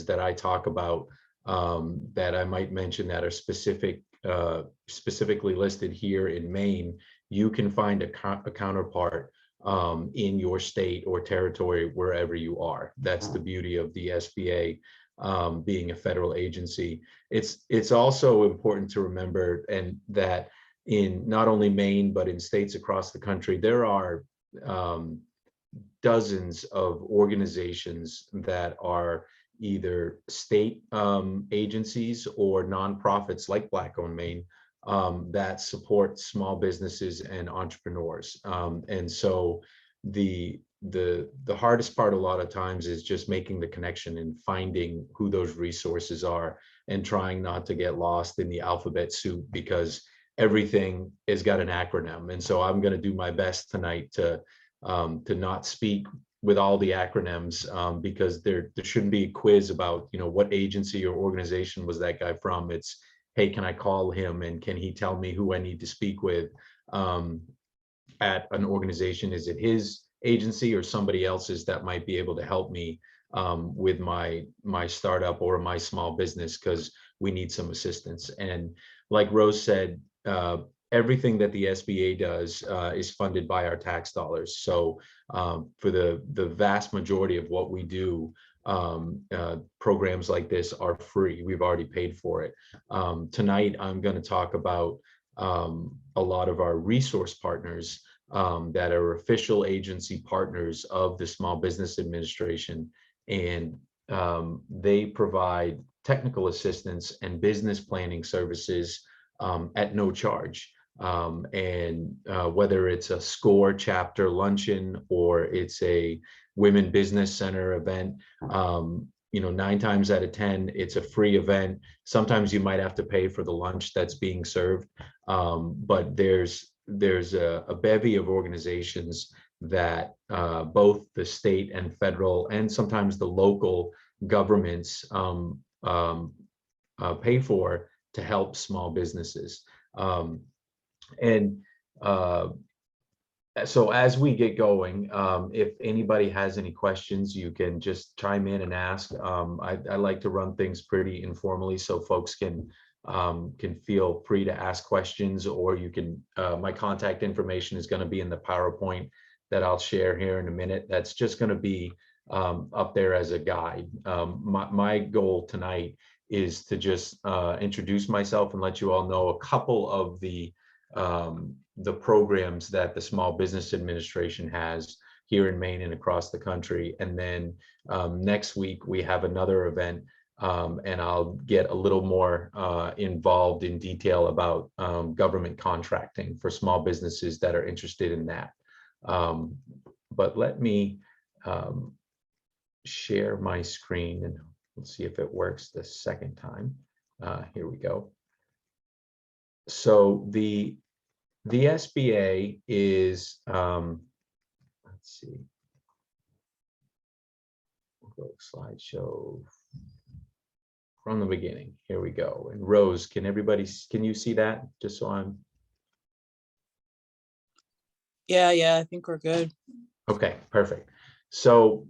that I talk about that I might mention that are specifically listed here in Maine, you can find a counterpart in your state or territory wherever you are. That's the beauty of the SBA being a federal agency. It's also important to remember and that in not only Maine, but in states across the country, there are dozens of organizations that are either state agencies or nonprofits like Black Owned Maine that support small businesses and entrepreneurs. And so the hardest part a lot of times is just making the connection and finding who those resources are and trying not to get lost in the alphabet soup, because everything has got an acronym. And so I'm going to do my best tonight to not speak with all the acronyms because there shouldn't be a quiz about, you know, what agency or organization was that guy from. It's, hey, can I call him and can he tell me who I need to speak with at an organization? Is it his agency or somebody else's that might be able to help me with my startup or my small business, because we need some assistance. And like Rose said, everything that the SBA does is funded by our tax dollars. So for the vast majority of what we do, programs like this are free. We've already paid for it. Tonight, I'm going to talk about a lot of our resource partners that are official agency partners of the Small Business Administration. And they provide technical assistance and business planning services at no charge. And whether it's a SCORE chapter luncheon or it's a Women Business Center event, you know, 9 times out of 10, it's a free event. Sometimes you might have to pay for the lunch that's being served, but there's a bevy of organizations that both the state and federal and sometimes the local governments pay for to help small businesses. So as we get going, if anybody has any questions, you can just chime in and ask. I like to run things pretty informally so folks can feel free to ask questions, or you can, my contact information is going to be in the PowerPoint that I'll share here in a minute. That's just going to be up there as a guide. My goal tonight is to just introduce myself and let you all know a couple of the programs that the Small Business Administration has here in Maine and across the country. And then next week we have another event, and I'll get a little more involved in detail about government contracting for small businesses that are interested in that. But let me share my screen and let's see if it works the second time. Here we go. So the SBA is, let's see, we'll go slideshow from the beginning. Here we go. And Rose, can you see that? Just so I'm. Yeah, I think we're good. Okay, perfect. So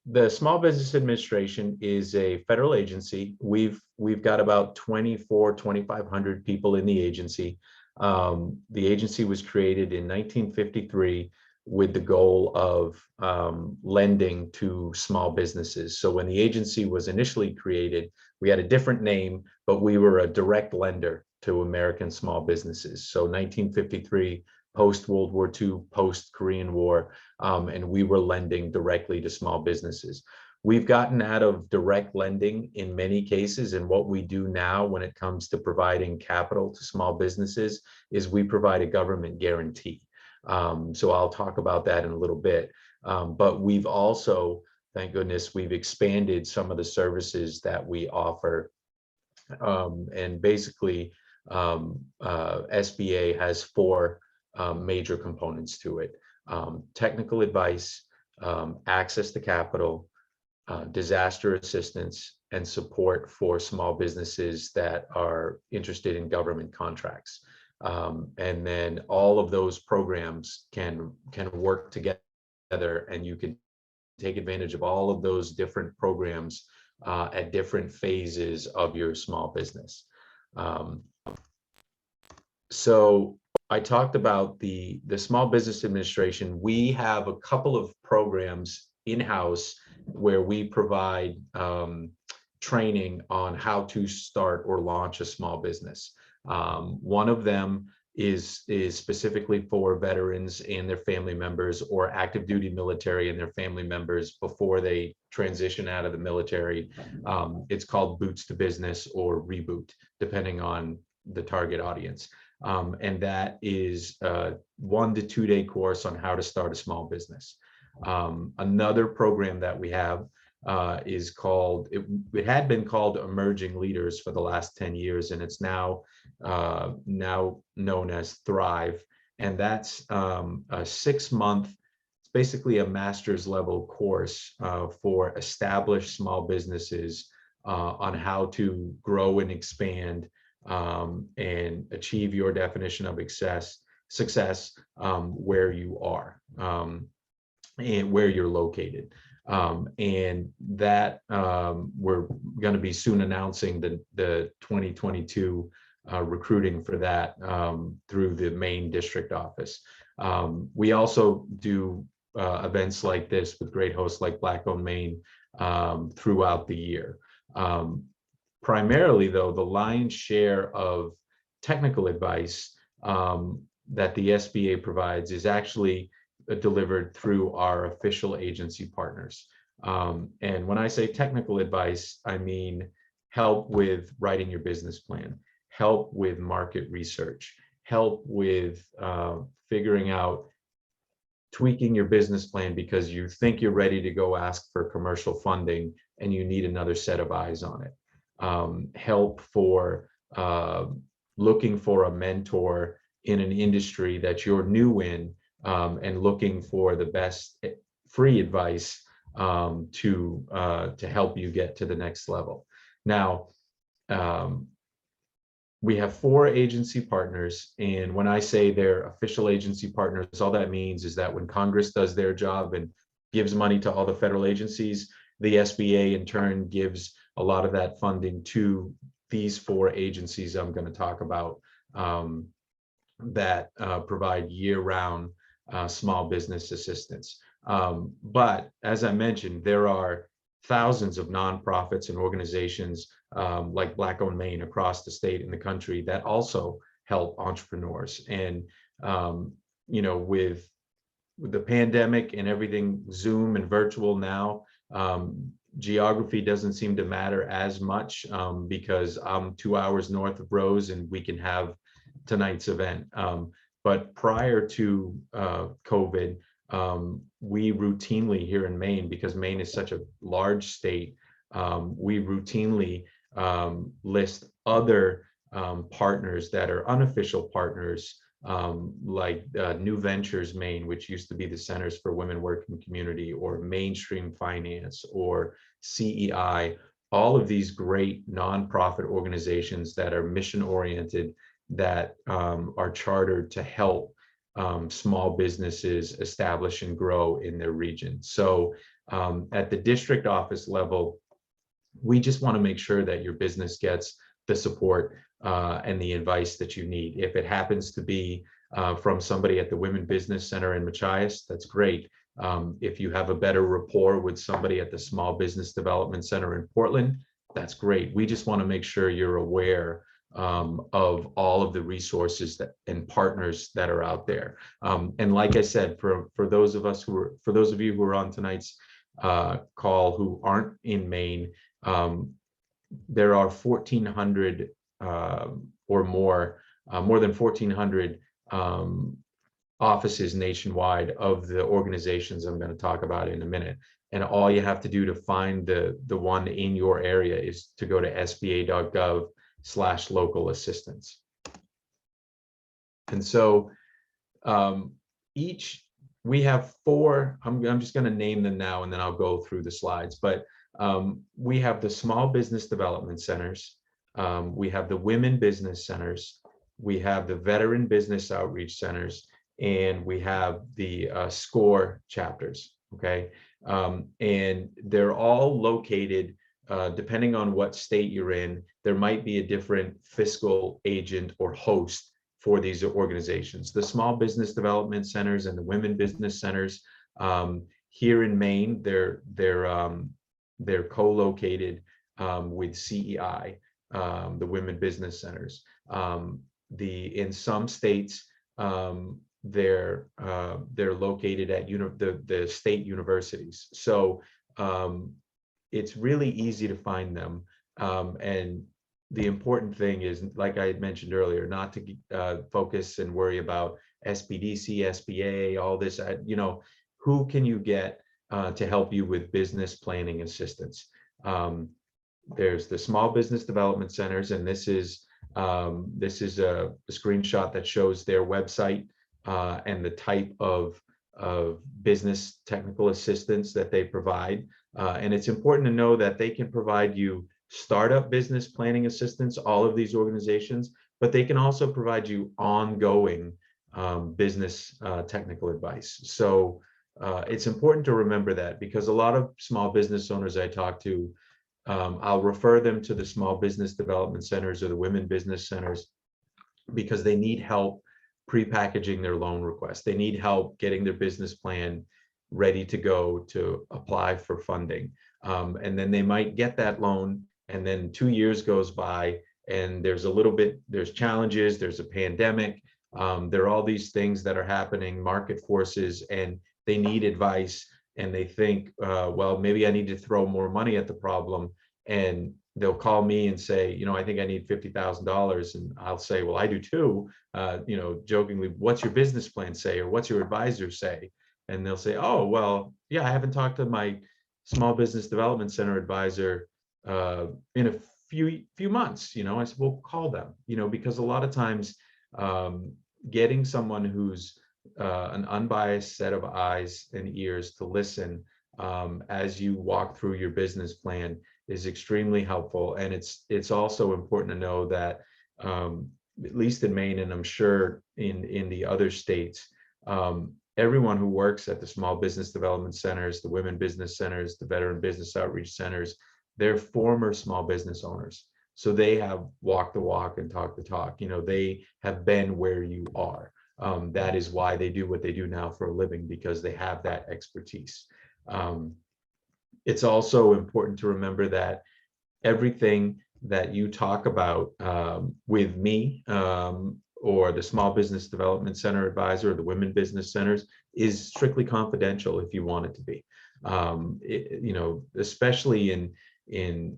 the Small Business Administration is a federal agency. We've got about 2,500 people in the agency. The agency was created in 1953 with the goal of lending to small businesses. So when the agency was initially created, we had a different name, but we were a direct lender to American small businesses. So 1953, post-World War II, post-Korean War, and we were lending directly to small businesses. We've gotten out of direct lending in many cases, and what we do now when it comes to providing capital to small businesses is we provide a government guarantee. So I'll talk about that in a little bit. But we've also, thank goodness, we've expanded some of the services that we offer. And basically, SBA has 4 major components to it: technical advice, access to capital, disaster assistance, and support for small businesses that are interested in government contracts. And then all of those programs can work together, and you can take advantage of all of those different programs at different phases of your small business. Um, so I talked about the Small Business Administration. We have a couple of programs in-house where we provide training on how to start or launch a small business. One of them is specifically for veterans and their family members, or active duty military and their family members before they transition out of the military. It's called Boots to Business or Reboot, depending on the target audience. And that is a 1 to 2 day course on how to start a small business. Another program that we have is called, it had been called Emerging Leaders for the last 10 years, and it's now known as Thrive. And that's a 6-month, it's basically a master's level course for established small businesses on how to grow and expand and achieve your definition of success where you are and where you're located. And that we're going to be soon announcing the 2022 recruiting for that through the Maine district office. We also do events like this with great hosts like Black Owned Maine throughout the year. Primarily, though, the lion's share of technical advice that the SBA provides is actually delivered through our official agency partners. And when I say technical advice, I mean help with writing your business plan, help with market research, help with figuring out, tweaking your business plan because you think you're ready to go ask for commercial funding and you need another set of eyes on it. Help for looking for a mentor in an industry that you're new in, and looking for the best free advice to help you get to the next level. Now, we have 4 agency partners, and when I say they're official agency partners, all that means is that when Congress does their job and gives money to all the federal agencies, the SBA in turn gives a lot of that funding to these 4 agencies I'm going to talk about that provide year-round small business assistance. But as I mentioned, there are thousands of nonprofits and organizations like Black Owned Maine across the state and the country that also help entrepreneurs. And you know, with the pandemic and everything Zoom and virtual now, geography doesn't seem to matter as much because I'm 2 hours north of Rose and we can have tonight's event. But prior to COVID, we routinely here in Maine, because Maine is such a large state, we routinely list other partners that are unofficial partners, like New Ventures Maine, which used to be the Centers for Women Working Community, or Mainstream Finance, or CEI, all of these great nonprofit organizations that are mission oriented, that are chartered to help small businesses establish and grow in their region. So at the district office level, we just want to make sure that your business gets the support and the advice that you need. If it happens to be from somebody at the Women Business Center in Machias, that's great. If you have a better rapport with somebody at the Small Business Development Center in Portland, that's great. We just want to make sure you're aware of all of the resources and partners that are out there. And like I said, for those of you who are on tonight's call who aren't in Maine, there are 1,400 or more than 1,400 offices nationwide of the organizations I'm going to talk about in a minute. And all you have to do to find the one in your area is to go to sba.gov/local assistance. And so we have 4, I'm just going to name them now and then I'll go through the slides, but we have the Small Business Development Centers, we have the Women Business Centers, we have the Veteran Business Outreach Centers, and we have the SCORE chapters, okay? And they're all located depending on what state you're in, there might be a different fiscal agent or host for these organizations. The small business development centers and the women business centers here in Maine, they're co-located with CEI, the women business centers. In some states, they're located at the state universities. So it's really easy to find them. And the important thing is, like I had mentioned earlier, not to focus and worry about SBDC, SBA, all this. Who can you get to help you with business planning assistance? There's the small business development centers, and this is a screenshot that shows their website and the type of business technical assistance that they provide. And it's important to know that they can provide you startup business planning assistance, all of these organizations, but they can also provide you ongoing business technical advice. So it's important to remember that, because a lot of small business owners I talk to, I'll refer them to the small business development centers or the women business centers because they need help pre-packaging their loan request. They need help getting their business plan ready to go to apply for funding. And then they might get that loan, and then 2 years goes by and there's challenges, there's a pandemic, there are all these things that are happening, market forces, and they need advice, and they think, well, maybe I need to throw more money at the problem. And they'll call me and say, I think I need $50,000. And I'll say, well, I do too, jokingly, what's your business plan say? Or what's your advisor say? And they'll say, oh, well, yeah, I haven't talked to my small business development center advisor in a few months. I said, well, call them, because a lot of times getting someone who's an unbiased set of eyes and ears to listen as you walk through your business plan is extremely helpful. And it's also important to know that at least in Maine, and I'm sure in the other states, everyone who works at the small business development centers, the women business centers, the veteran business outreach centers, they're former small business owners. So they have walked the walk and talked the talk. They have been where you are. That is why they do what they do now for a living, because they have that expertise. It's also important to remember that everything that you talk about with me or the Small Business Development Center advisor or the women business centers is strictly confidential if you want it to be. Especially in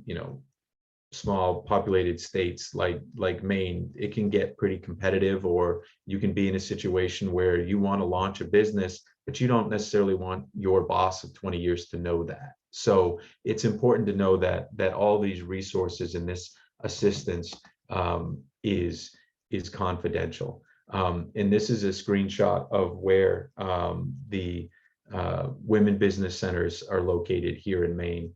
small populated states like Maine, it can get pretty competitive, or you can be in a situation where you want to launch a business, but you don't necessarily want your boss of 20 years to know that. So it's important to know that all these resources and this assistance is confidential. And this is a screenshot of where the women business centers are located here in Maine.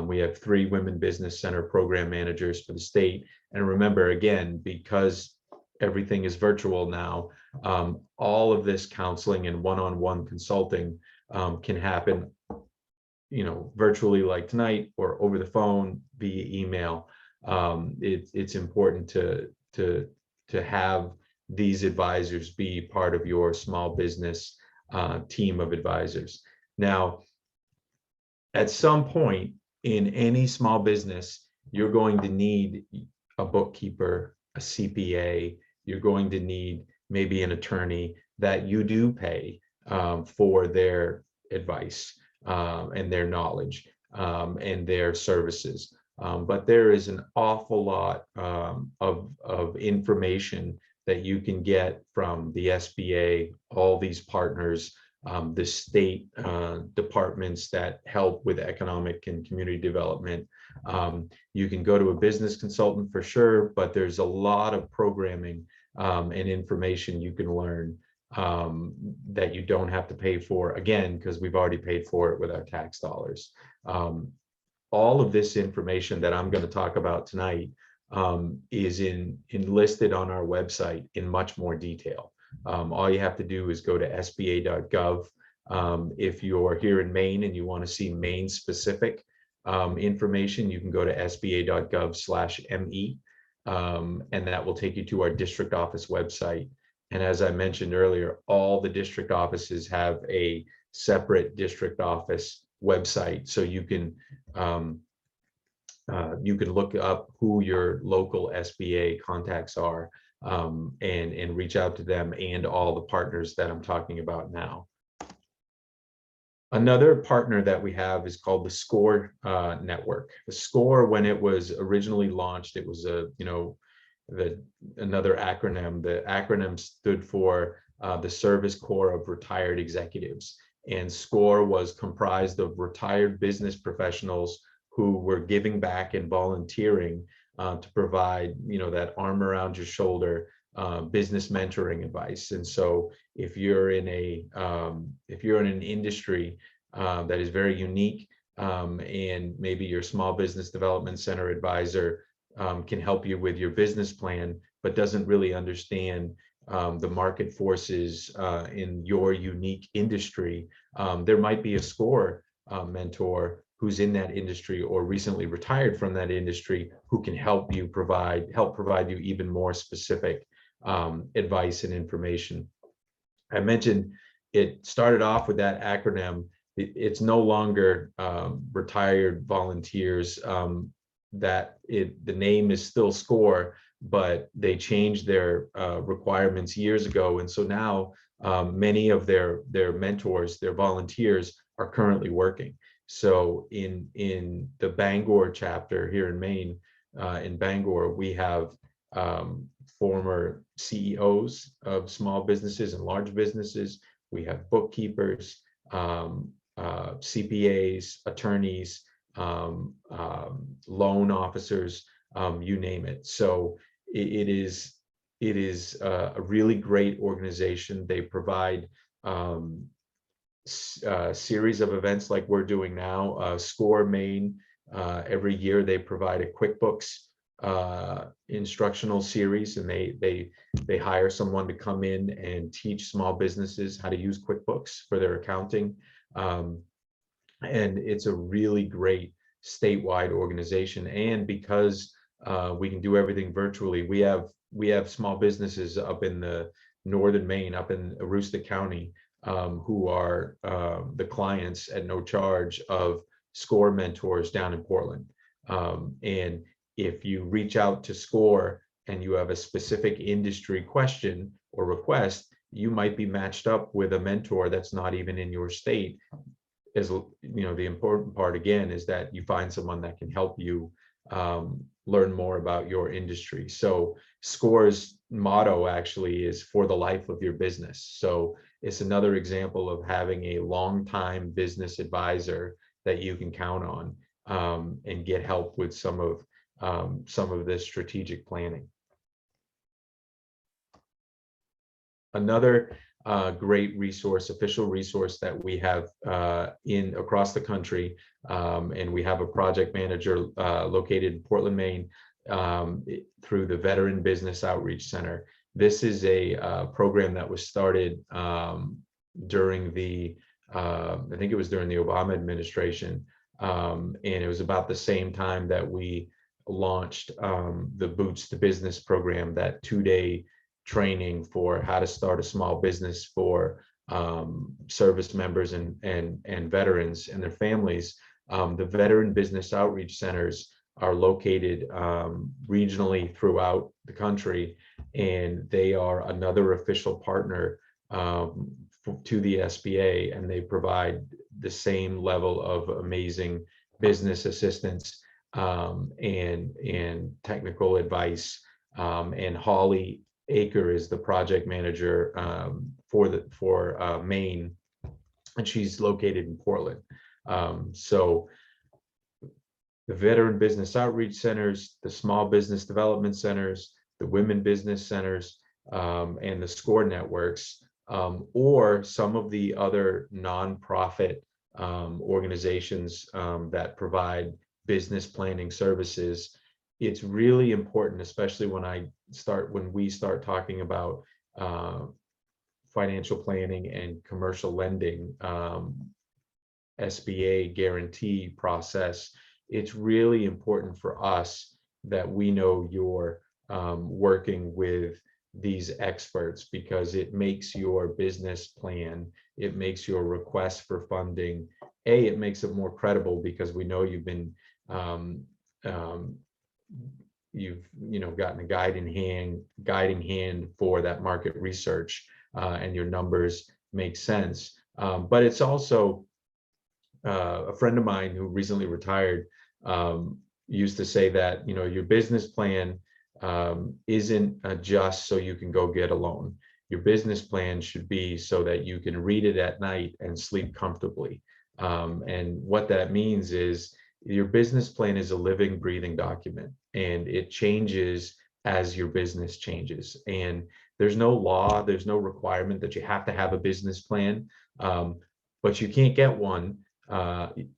We have 3 women business center program managers for the state. And remember, again, because everything is virtual now, all of this counseling and one-on-one consulting can happen, virtually like tonight, or over the phone, via email. It's important to have these advisors be part of your small business team of advisors. Now, at some point in any small business, you're going to need a bookkeeper, a CPA, you're going to need maybe an attorney that you do pay for their advice and their knowledge and their services. But there is an awful lot of information that you can get from the SBA, all these partners, the state departments that help with economic and community development. You can go to a business consultant for sure, but there's a lot of programming and information you can learn that you don't have to pay for, again, because we've already paid for it with our tax dollars. All of this information that I'm going to talk about tonight is listed on our website in much more detail. All you have to do is go to sba.gov. If you're here in Maine and you want to see Maine specific information, you can go to sba.gov/ME, and that will take you to our district office website. And as I mentioned earlier, all the district offices have a separate district office website, so you can look up who your local SBA contacts are, and reach out to them and all the partners that I'm talking about now. Another partner that we have is called the SCORE network. The SCORE, when it was originally launched, it was another acronym. The acronym stood for the Service Corps of Retired Executives, and SCORE was comprised of retired business professionals who were giving back and volunteering to provide, that arm around your shoulder business mentoring advice. And so if you're in an industry that is very unique, and maybe your small business development center advisor can help you with your business plan, but doesn't really understand the market forces in your unique industry, there might be a SCORE mentor who's in that industry or recently retired from that industry who can help provide you even more specific advice and information. I mentioned it started off with that acronym. It's no longer retired volunteers. The name is still SCORE, but they changed their requirements years ago, and so now many of their mentors, their volunteers, are currently working. So in the Bangor chapter here in Maine, in Bangor, we have former CEOs of small businesses and large businesses. We have bookkeepers, CPAs, attorneys, loan officers, you name it. So it is a really great organization. They provide series of events like we're doing now. SCORE Maine, every year they provide a QuickBooks instructional series, and they hire someone to come in and teach small businesses how to use QuickBooks for their accounting. And it's a really great statewide organization. And because we can do everything virtually, we have small businesses up in the northern Maine, up in Aroostook County, who are the clients at no charge of SCORE mentors down in Portland. And if you reach out to SCORE and you have a specific industry question or request, you might be matched up with a mentor that's not even in your state. As the important part again is that you find someone that can help you learn more about your industry. So SCORE's motto actually is for the life of your business. So it's another example of having a long-time business advisor that you can count on and get help with some of this strategic planning. Another great resource, official resource that we have across the country, and we have a project manager located in Portland, Maine, through the Veteran Business Outreach Center. This is a program that was started during I think it was during the Obama administration, and it was about the same time that we launched the Boots to Business program, that 2-day training for how to start a small business for service members and veterans and their families. The Veteran Business Outreach Centers are located regionally throughout the country, and they are another official partner to the SBA, and they provide the same level of amazing business assistance and technical advice. And Holly Aker is the project manager for Maine, and she's located in Portland. So the Veteran Business Outreach Centers, the Small Business Development Centers, the Women Business Centers, and the SCORE networks, or some of the other nonprofit organizations that provide business planning services. It's really important, especially when we start talking about financial planning and commercial lending, SBA guarantee process. it's really important for us that we know you're working with these experts, because it makes your business plan, it makes your request for funding, it makes it more credible, because we know you've been um, um, you've gotten a guiding hand for that market research, and your numbers make sense. But it's also a friend of mine who recently retired used to say that your business plan isn't just so you can go get a loan. Your business plan should be so that you can read it at night and sleep comfortably. And what that means is your business plan is a living, breathing document, and it changes as your business changes. And there's no law, there's no requirement that you have to have a business plan, but you can't get one.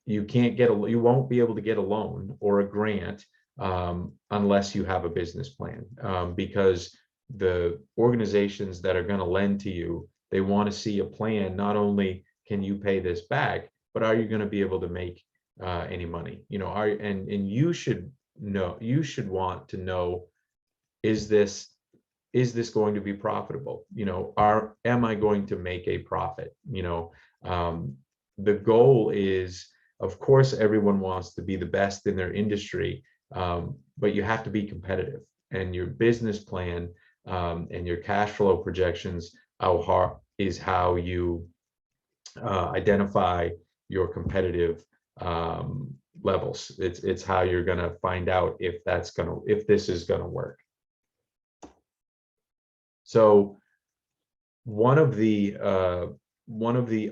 You won't be able to get a loan or a grant unless you have a business plan, because the organizations that are going to lend to you, they want to see a plan. Not only can you pay this back, but are you going to be able to make any money? And you should want to know, is this going to be profitable? Am I going to make a profit? The goal is, of course, everyone wants to be the best in their industry, but you have to be competitive, and your business plan and your cash flow projections is how you identify your competitive levels. It's how you're going to find out if this is going to work. So one of the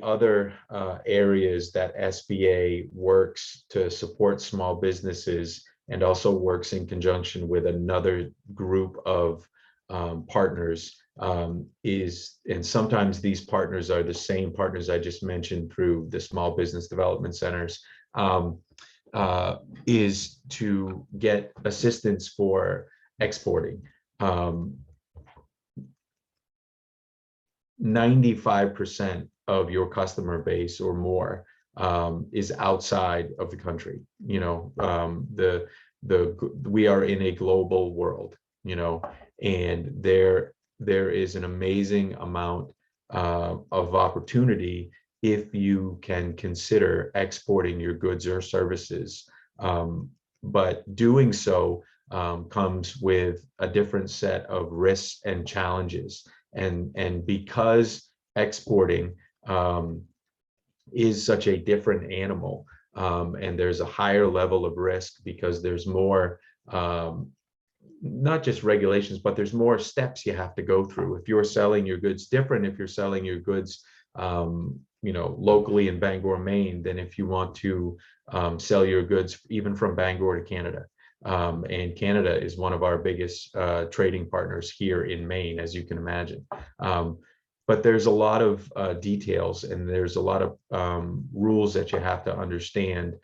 other areas that SBA works to support small businesses, and also works in conjunction with another group of partners, is, and sometimes these partners are the same partners I just mentioned through the small business development centers, is to get assistance for exporting. 95% of your customer base or more is outside of the country. We are in a global world, and there is an amazing amount of opportunity if you can consider exporting your goods or services. But doing so comes with a different set of risks and challenges. And because exporting is such a different animal, and there's a higher level of risk, because there's more, not just regulations, but there's more steps you have to go through. If you're selling your goods different, if you're selling your goods locally in Bangor, Maine, than if you want to sell your goods even from Bangor to Canada. And Canada is one of our biggest trading partners here in Maine, as you can imagine. But there's a lot of details, and there's a lot of rules that you have to understand,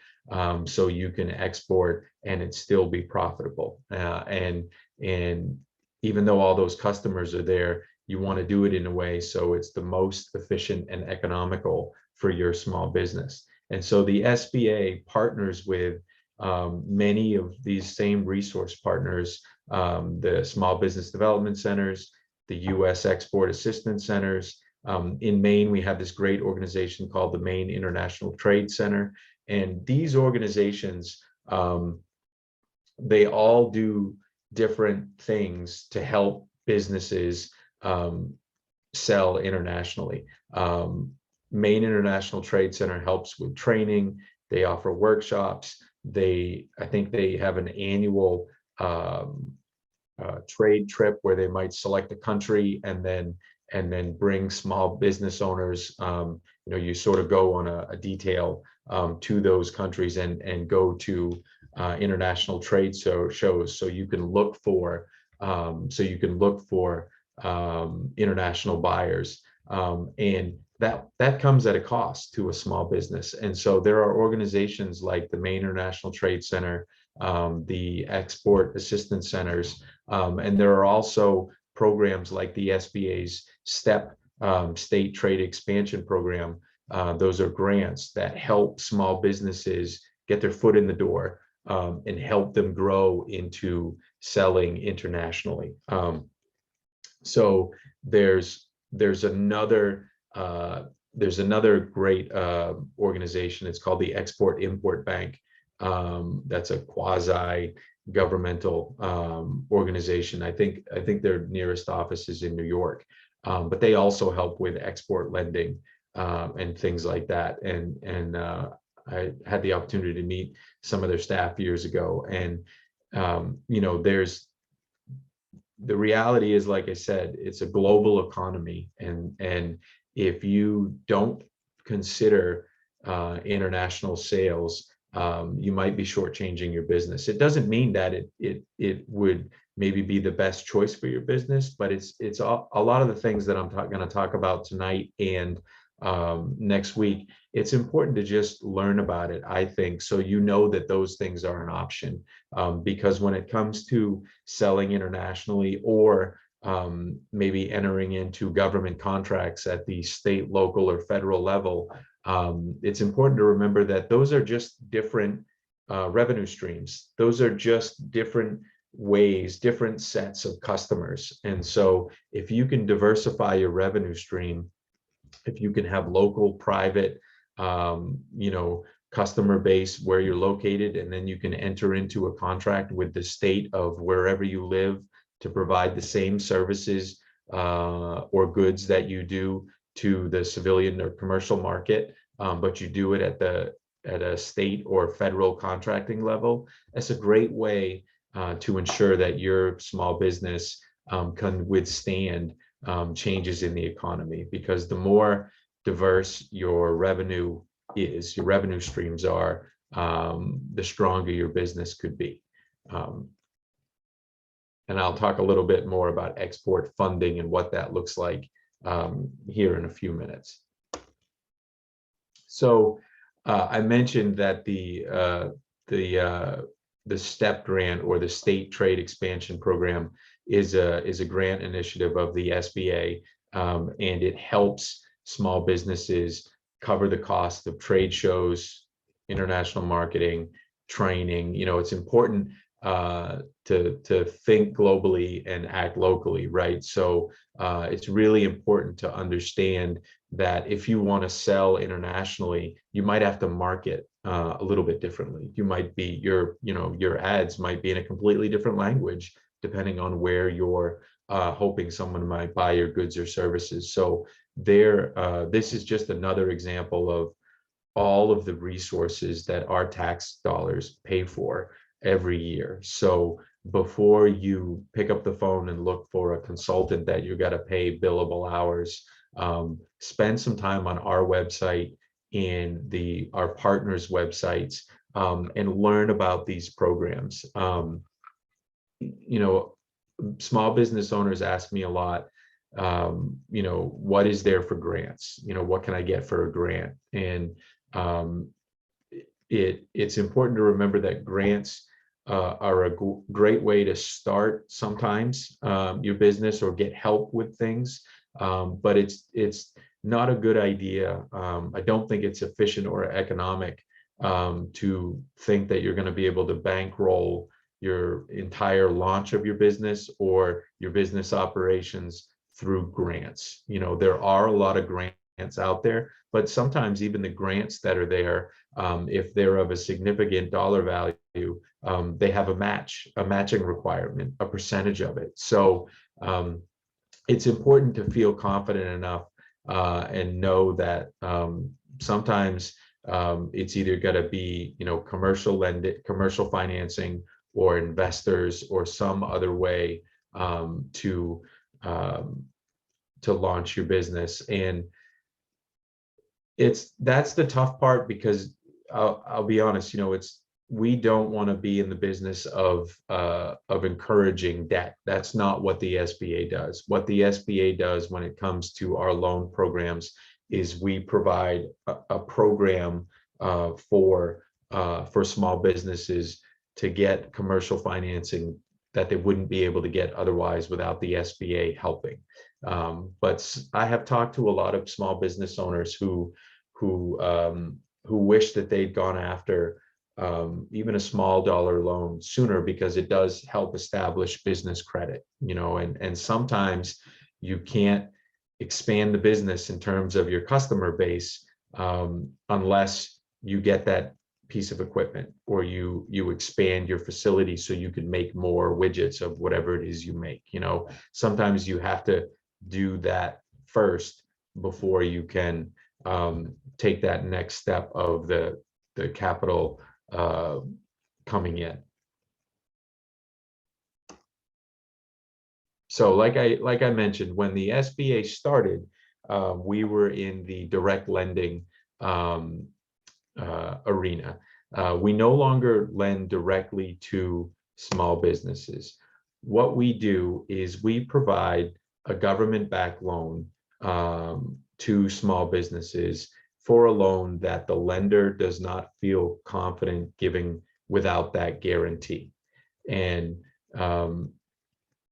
so you can export and it still be profitable. And even though all those customers are there, you want to do it in a way so it's the most efficient and economical for your small business. And so the SBA partners with many of these same resource partners, the small business development centers, the U.S. export assistance centers. In Maine, we have this great organization called the Maine International Trade Center. And these organizations, they all do different things to help businesses sell internationally. Maine International Trade Center helps with training. They offer workshops. I think they have an annual trade trip where they might select a country and then bring small business owners. You sort of go on a detail to those countries and go to international trade shows, so you can look for international buyers, and that comes at a cost to a small business. And so there are organizations like the Maine International Trade Center, the Export Assistance Centers, and there are also programs like the SBA's STEP, State Trade Expansion Program. Those are grants that help small businesses get their foot in the door, and help them grow into selling internationally. So there's another great organization. It's called the Export Import Bank. That's a quasi governmental organization. I think their nearest office is in New York, but they also help with export lending and things like that. And I had the opportunity to meet some of their staff years ago, and there's the reality is, like I said, it's a global economy, and if you don't consider international sales, you might be shortchanging your business. It doesn't mean that it would maybe be the best choice for your business, but it's a lot of the things that I'm going to talk about tonight and next week. It's important to just learn about it, I think, so you know that those things are an option, because when it comes to selling internationally, or maybe entering into government contracts at the state, local, or federal level, it's important to remember that those are just different revenue streams. Those are just different ways, different sets of customers. And so if you can diversify your revenue stream, if you can have local, private, customer base where you're located, and then you can enter into a contract with the state of wherever you live to provide the same services or goods that you do to the civilian or commercial market, but you do it at a state or federal contracting level. That's a great way to ensure that your small business can withstand changes in the economy, because the more diverse your revenue streams are, the stronger your business could be. And I'll talk a little bit more about export funding and what that looks like here in a few minutes. So I mentioned that the STEP grant, or the State Trade Expansion Program, is a grant initiative of the SBA, and it helps small businesses cover the cost of trade shows, international marketing, training. It's important to think globally and act locally, right? So it's really important to understand that if you want to sell internationally, you might have to market a little bit differently. You might be your ads might be in a completely different language, depending on where you're hoping someone might buy your goods or services. So this is just another example of all of the resources that our tax dollars pay for every year. So before you pick up the phone and look for a consultant that you got to pay billable hours, spend some time on our website and our partners' websites, and learn about these programs. Small business owners ask me a lot, what is there for grants? What can I get for a grant? And it's important to remember that grants are a great way to start sometimes your business or get help with things, but it's not a good idea. I don't think it's efficient or economic to think that you're going to be able to bankroll your entire launch of your business or your business operations through grants. There are a lot of grants out there, but sometimes even the grants that are there, if they're of a significant dollar value, they have a matching requirement, a percentage of it. So it's important to feel confident enough and know that sometimes it's either got to be commercial financing, or investors, or some other way to launch your business. And that's the tough part, because I'll be honest, we don't want to be in the business of encouraging debt. That's not what the SBA does. What the SBA does when it comes to our loan programs is we provide a program for small businesses to get commercial financing that they wouldn't be able to get otherwise without the SBA helping. But I have talked to a lot of small business owners who wish that they'd gone after even a small dollar loan sooner, because it does help establish business credit, and sometimes you can't expand the business in terms of your customer base unless you get that piece of equipment, or you expand your facility so you can make more widgets of whatever it is you make. Sometimes you have to do that first before you can take that next step of the capital coming in. So like I mentioned, when the SBA started, we were in the direct lending arena. We no longer lend directly to small businesses. What we do is we provide a government-backed loan to small businesses for a loan that the lender does not feel confident giving without that guarantee. And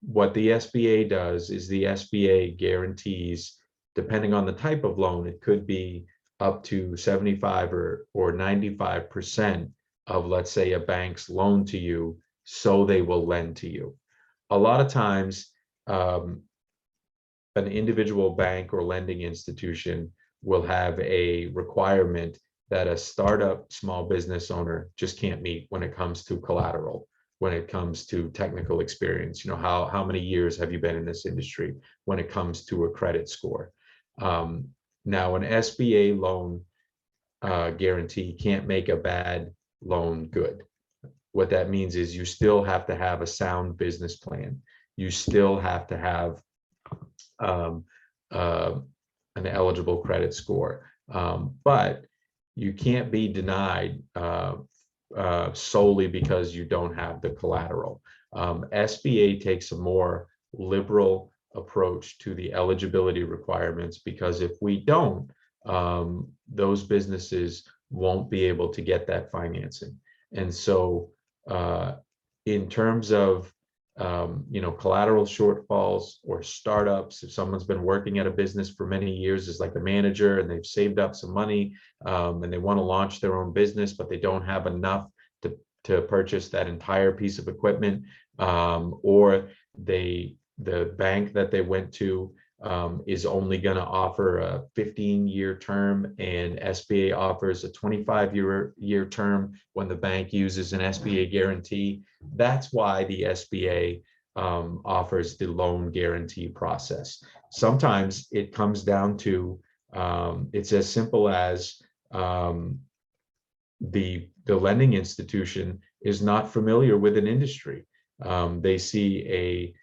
what the SBA does is the SBA guarantees, depending on the type of loan, it could be up to 75 or 95% of, let's say, a bank's loan to you, so they will lend to you. A lot of times, an individual bank or lending institution will have a requirement that a startup small business owner just can't meet when it comes to collateral, when it comes to technical experience. How many years have you been in this industry, when it comes to a credit score. Now, an SBA loan guarantee can't make a bad loan good. What that means is you still have to have a sound business plan. You still have to have an eligible credit score, but you can't be denied solely because you don't have the collateral. SBA takes a more liberal approach to the eligibility requirements, because if we don't, those businesses won't be able to get that financing. And so in terms of collateral shortfalls or startups, if someone's been working at a business for many years as like a manager, and they've saved up some money and they want to launch their own business, but they don't have enough to purchase that entire piece of equipment, or the bank that they went to is only going to offer a 15-year term, and SBA offers a 25-year term when the bank uses an SBA guarantee. That's why the SBA offers the loan guarantee process. Sometimes it comes down to it's as simple as the lending institution is not familiar with an industry. They see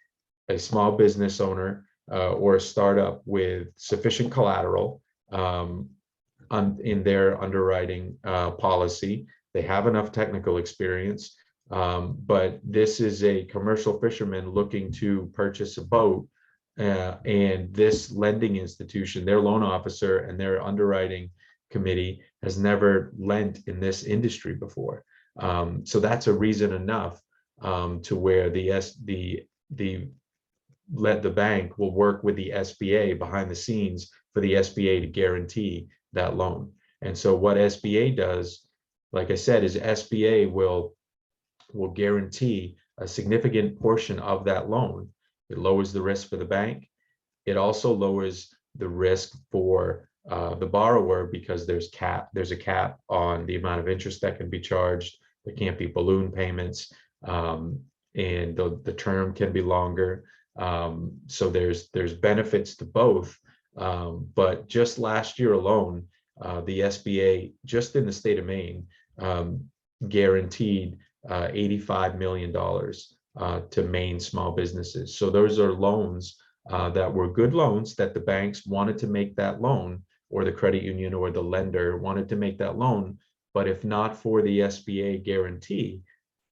a small business owner or a startup with sufficient collateral in their underwriting policy. They have enough technical experience, but this is a commercial fisherman looking to purchase a boat, and this lending institution, their loan officer and their underwriting committee has never lent in this industry before. So that's a reason enough to where the bank will work with the SBA behind the scenes for the SBA to guarantee that loan. And so what SBA does, like I said, is SBA will guarantee a significant portion of that loan. It lowers the risk for the bank. It also lowers the risk for the borrower, because there's a cap on the amount of interest that can be charged. There can't be balloon payments, and the term can be longer. So there's benefits to both. But just last year alone, the SBA, just in the state of Maine, guaranteed $85 million to Maine small businesses. So those are loans that were good loans that the banks wanted to make that loan, or the credit union or the lender wanted to make that loan. But if not for the SBA guarantee,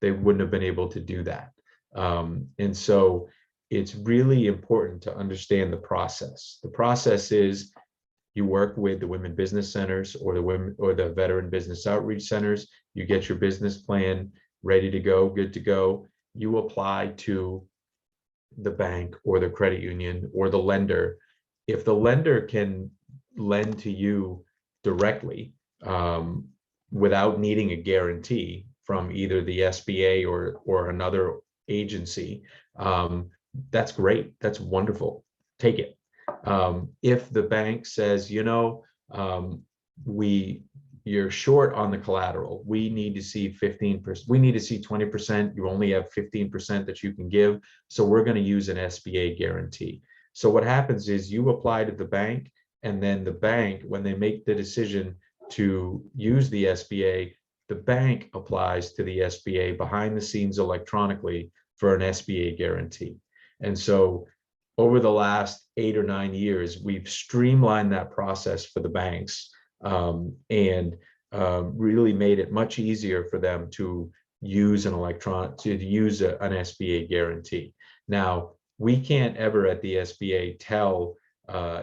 they wouldn't have been able to do that. And so it's really important to understand the process. The process is you work with the women business centers or the veteran business outreach centers. You get your business plan ready to go, good to go. You apply to the bank or the credit union or the lender. If the lender can lend to you directly, without needing a guarantee from either the SBA or another agency, that's great. That's wonderful. Take it. If the bank says, you're short on the collateral, we need to see 15%, we need to see 20%, you only have 15% that you can give, so we're going to use an SBA guarantee. So what happens is you apply to the bank, and then the bank, when they make the decision to use the SBA, the bank applies to the SBA behind the scenes electronically for an SBA guarantee. And so over the last 8 or 9 years, we've streamlined that process for the banks, and really made it much easier for them to use an SBA guarantee. Now, we can't ever at the SBA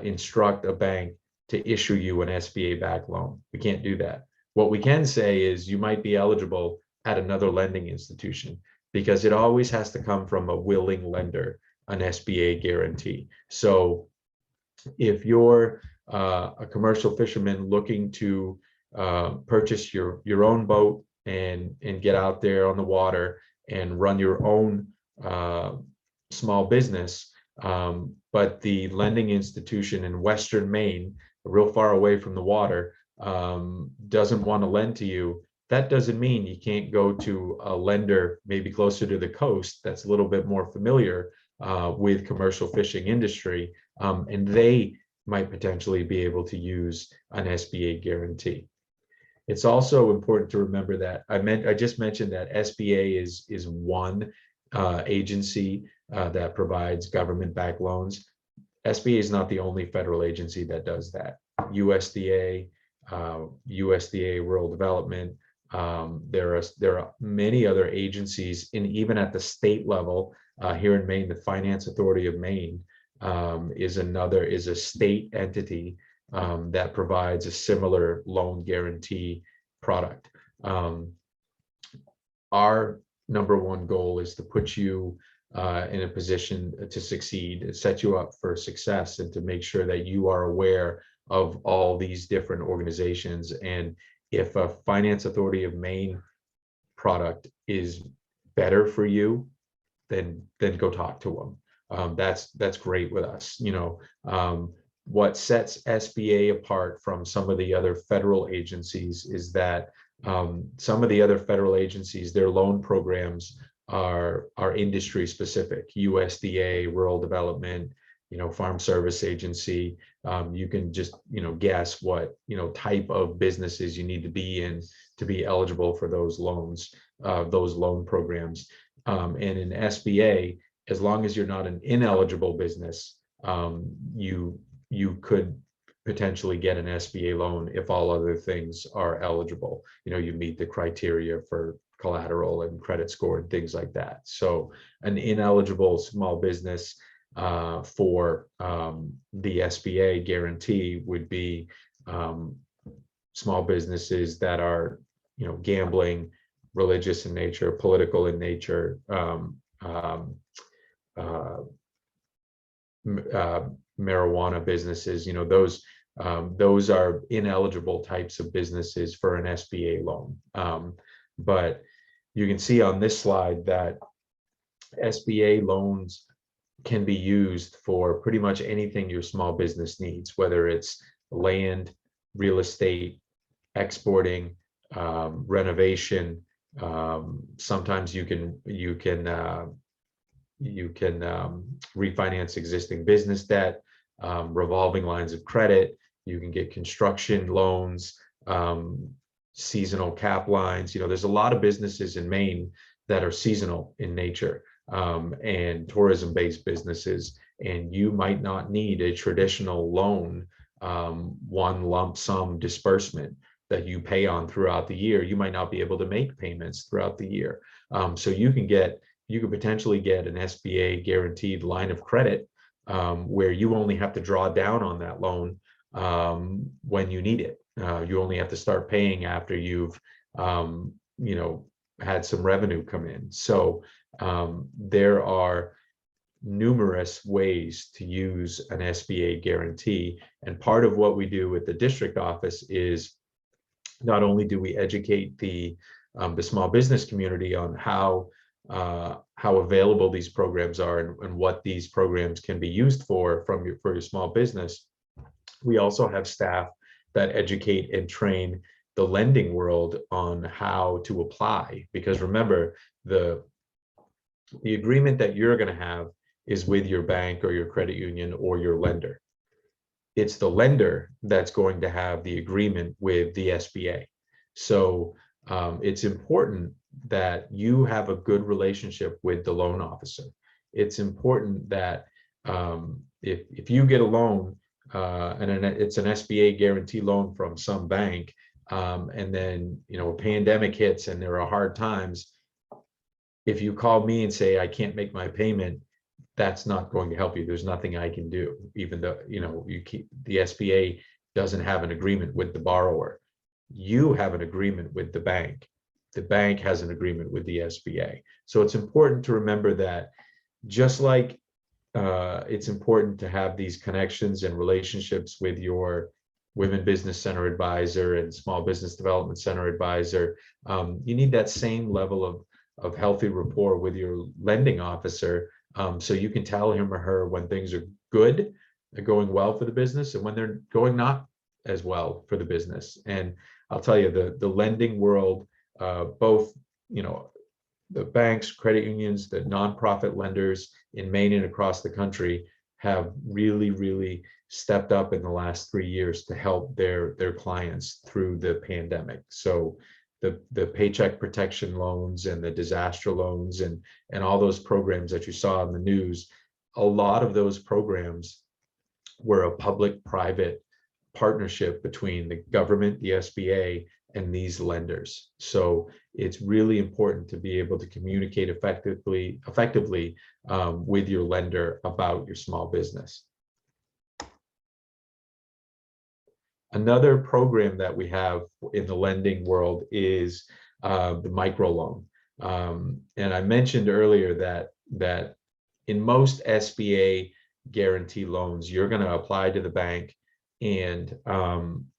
instruct a bank to issue you an SBA backed loan. We can't do that. What we can say is you might be eligible at another lending institution, because it always has to come from a willing lender, an SBA guarantee. So if you're a commercial fisherman looking to purchase your own boat and get out there on the water and run your own small business, but the lending institution in Western Maine, real far away from the water, doesn't want to lend to you, that doesn't mean you can't go to a lender maybe closer to the coast that's a little bit more familiar with commercial fishing industry, and they might potentially be able to use an SBA guarantee. It's also important to remember that I just mentioned that SBA is one agency that provides government-backed loans. SBA is not the only federal agency that does that. USDA, USDA Rural Development. There are many other agencies, and even at the state level here in Maine, the Finance Authority of Maine is a state entity that provides a similar loan guarantee product. Our number one goal is to put you in a position to succeed, set you up for success, and to make sure that you are aware of all these different organizations. And if a Finance Authority of Maine product is better for you, then go talk to them. That's great with us. What sets SBA apart from some of the other federal agencies is that some of the other federal agencies, their loan programs are industry specific. USDA, Rural Development, Farm Service Agency. You can just guess what type of businesses you need to be in to be eligible for those loans, those loan programs. And in SBA, as long as you're not an ineligible business, you could potentially get an SBA loan if all other things are eligible. You meet the criteria for collateral and credit score and things like that. So an ineligible small business for the SBA guarantee would be small businesses that are gambling, religious in nature, political in nature, marijuana businesses. Those are ineligible types of businesses for an SBA loan. But you can see on this slide that SBA loans can be used for pretty much anything your small business needs, whether it's land, real estate, exporting, renovation. Sometimes you can refinance existing business debt, revolving lines of credit. You can get construction loans, seasonal cap lines. There's a lot of businesses in Maine that are seasonal in nature, and tourism-based businesses, and you might not need a traditional loan, one lump sum disbursement that you pay on throughout the year. You might not be able to make payments throughout the year. So you could potentially get an SBA guaranteed line of credit, where you only have to draw down on that loan when you need it. You only have to start paying after you've had some revenue come in. So there are numerous ways to use an SBA guarantee, and part of what we do with the district office is not only do we educate the small business community on how available these programs are and what these programs can be used for your small business, we also have staff that educate and train the lending world on how to apply. Because remember, the agreement that you're going to have is with your bank or your credit union or your lender. It's the lender that's going to have the agreement with the SBA. So it's important that you have a good relationship with the loan officer. It's important that if you get a loan and it's an SBA guarantee loan from some bank, and then a pandemic hits and there are hard times, if you call me and say I can't make my payment, that's not going to help you. There's nothing I can do, even though the SBA doesn't have an agreement with the borrower. You have an agreement with the bank. The bank has an agreement with the SBA. So it's important to remember that, just like it's important to have these connections and relationships with your Women Business Center advisor and Small Business Development Center advisor, you need that same level of healthy rapport with your lending officer, so you can tell him or her when things are good, they're going well for the business, and when they're going not as well for the business. And I'll tell you, the lending world, both the banks, credit unions, the nonprofit lenders in Maine and across the country have really stepped up in the last 3 years to help their clients through the pandemic. So the paycheck protection loans and the disaster loans and all those programs that you saw in the news, a lot of those programs were a public-private partnership between the government, the SBA, and these lenders. So it's really important to be able to communicate effectively with your lender about your small business. Another program that we have in the lending world is the micro loan. And I mentioned earlier that in most SBA guarantee loans, you're going to apply to the bank, and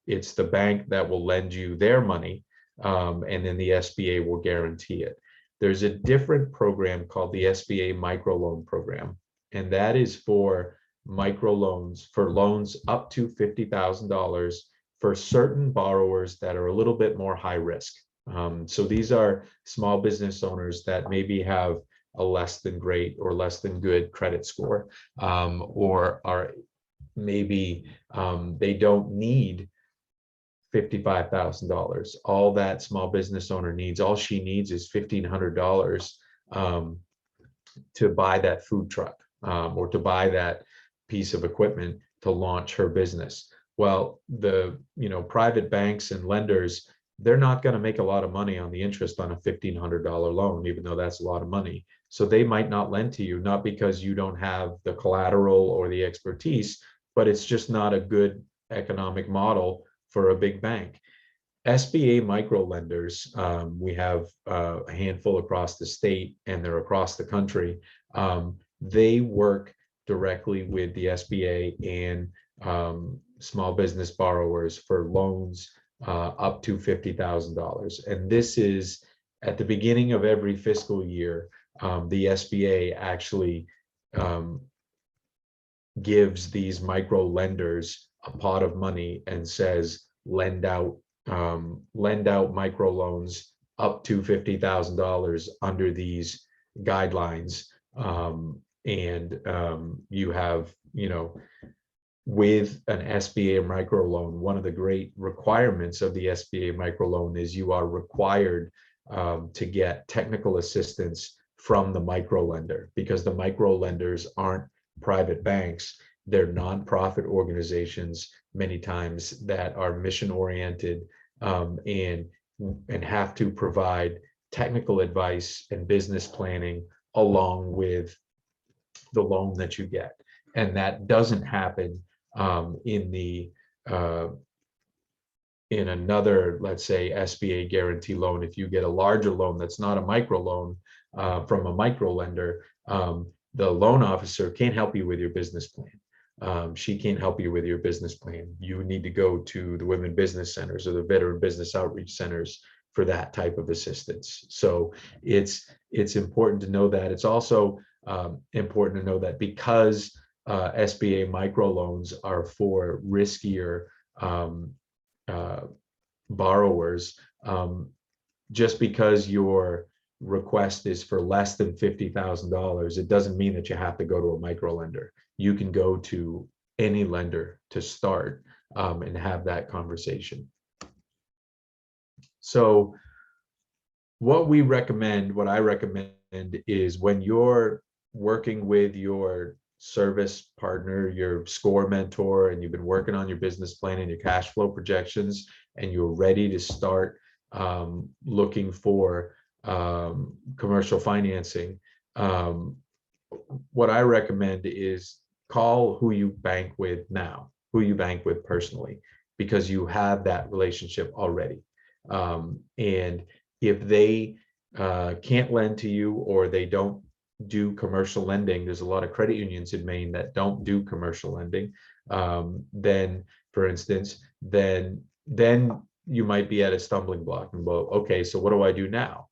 it's the bank that will lend you their money, and then the SBA will guarantee it. There's a different program called the SBA Micro Loan program, and that is for micro loans, for loans up to $50,000 for certain borrowers that are a little bit more high risk. So these are small business owners that maybe have a less than great or less than good credit score, or are maybe they don't need $55,000. All that small business owner needs, all she needs is $1,500 to buy that food truck, or to buy that piece of equipment to launch her business. Well, the private banks and lenders, they're not going to make a lot of money on the interest on a $1,500 loan, even though that's a lot of money. So they might not lend to you, not because you don't have the collateral or the expertise, but it's just not a good economic model for a big bank. SBA micro lenders, we have a handful across the state, and they're across the country. They work directly with the SBA and small business borrowers for loans up to $50,000. And this is at the beginning of every fiscal year. The SBA actually gives these micro lenders a pot of money and says, lend out micro loans up to $50,000 under these guidelines. You have, with an SBA micro loan, one of the great requirements of the SBA micro loan is you are required to get technical assistance from the micro lender, because the micro lenders aren't private banks. They're nonprofit organizations, many times, that are mission oriented, and have to provide technical advice and business planning along with the loan that you get. And that doesn't happen in another, let's say, SBA guarantee loan. If you get a larger loan that's not a micro loan from a micro lender, the loan officer can't help you with your business plan. She can't help you with your business plan. You need to go to the women business centers or the veteran business outreach centers for that type of assistance. So it's important to know that. It's also important to know that because SBA micro loans are for riskier uh, borrowers, just because your request is for less than $50,000, it doesn't mean that you have to go to a micro lender. You can go to any lender to start and have that conversation. So what I recommend is when you're working with your service partner, your score mentor, and you've been working on your business plan and your cash flow projections, and you're ready to start looking for commercial financing, what I recommend is call who you bank with now, who you bank with personally, because you have that relationship already. And if they can't lend to you, or they don't do commercial lending, there's a lot of credit unions in Maine that don't do commercial lending, then, for instance, then you might be at a stumbling block and, well, okay, so what do I do now?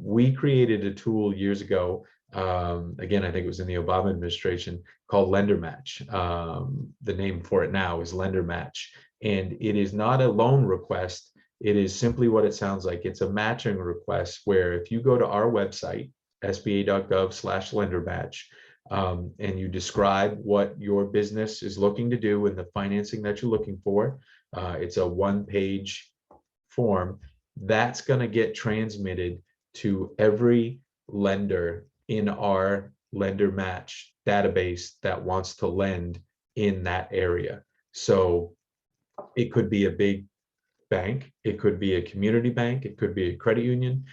We created a tool years ago, again, I think it was in the Obama administration, called Lender Match. The name for it now is Lender Match, and it is not a loan request. It is simply what it sounds like. It's a matching request where if you go to our website, sba.gov/lendermatch, and you describe what your business is looking to do and the financing that you're looking for, it's a one-page form that's going to get transmitted to every lender in our Lender Match database that wants to lend in that area. So it could be a big bank, it could be a community bank, it could be a credit union.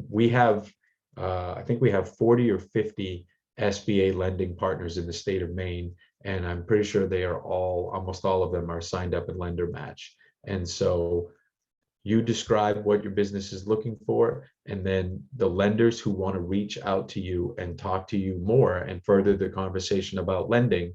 We have, I think we have 40 or 50 SBA lending partners in the state of Maine, and I'm pretty sure they are almost all of them are signed up in Lender Match. And so you describe what your business is looking for, and then the lenders who want to reach out to you and talk to you more and further the conversation about lending,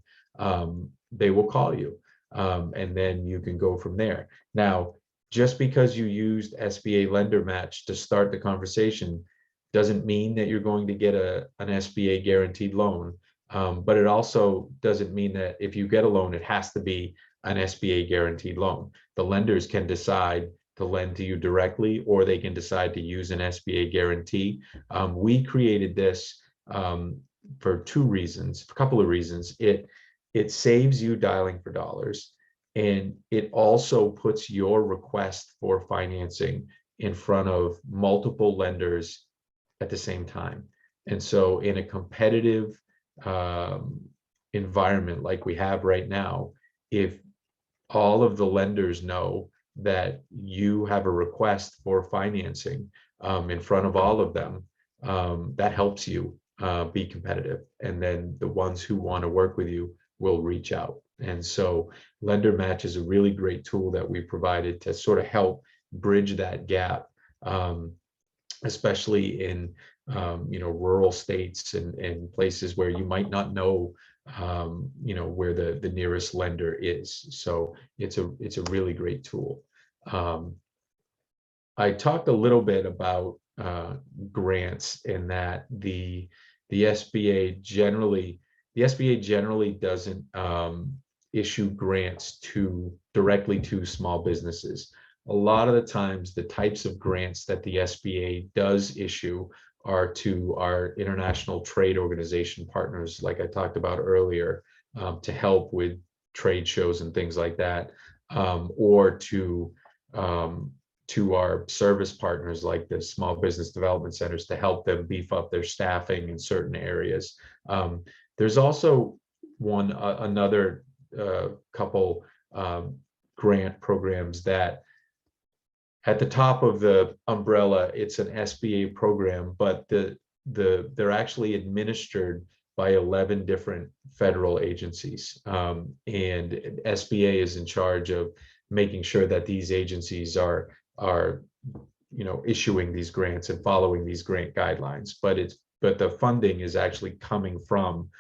they will call you, and then you can go from there. Now, just because you used SBA Lender Match to start the conversation doesn't mean that you're going to get an SBA guaranteed loan, but it also doesn't mean that if you get a loan, it has to be an SBA guaranteed loan. The lenders can decide to lend to you directly, or they can decide to use an SBA guarantee. We created this for a couple of reasons. It saves you dialing for dollars, and it also puts your request for financing in front of multiple lenders at the same time. And so in a competitive environment like we have right now, if all of the lenders know that you have a request for financing in front of all of them, that helps you be competitive. And then the ones who want to work with you will reach out. And so Lender Match is a really great tool that we provided to sort of help bridge that gap, especially in rural states and places where you might not know where the nearest lender is. So it's a really great tool. I talked a little bit about grants, in that the SBA generally doesn't issue grants directly to small businesses. A lot of the times, the types of grants that the SBA does issue are to our international trade organization partners, like I talked about earlier, to help with trade shows and things like that, or to our service partners like the small business development centers to help them beef up their staffing in certain areas. There's also another couple grant programs that at the top of the umbrella, it's an SBA program, but they're actually administered by 11 different federal agencies. And SBA is in charge of making sure that these agencies are issuing these grants and following these grant guidelines. But it's but the funding is actually coming from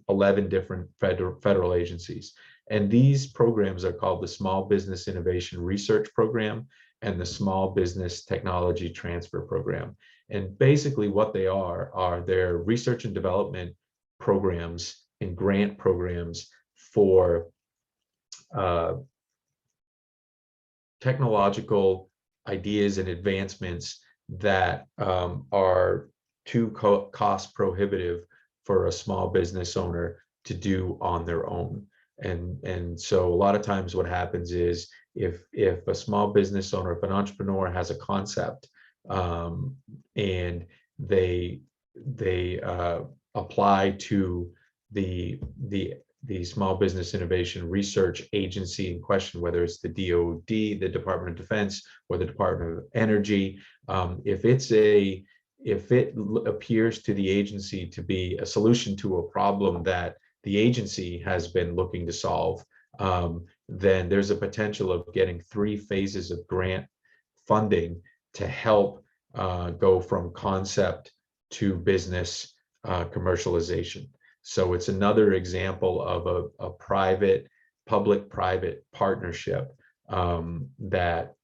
11 different federal agencies. And these programs are called the Small Business Innovation Research Program and the Small Business Technology Transfer Program. And basically what they are their research and development programs and grant programs for technological ideas and advancements that are too cost prohibitive for a small business owner to do on their own. And so a lot of times what happens is if a small business owner, if an entrepreneur has a concept and they apply to the Small Business Innovation Research Agency in question, whether it's the DoD, the Department of Defense, or the Department of Energy, if it appears to the agency to be a solution to a problem that the agency has been looking to solve, then there's a potential of getting 3 phases of grant funding to help go from concept to business commercialization. So it's another example of a private, public-private partnership that,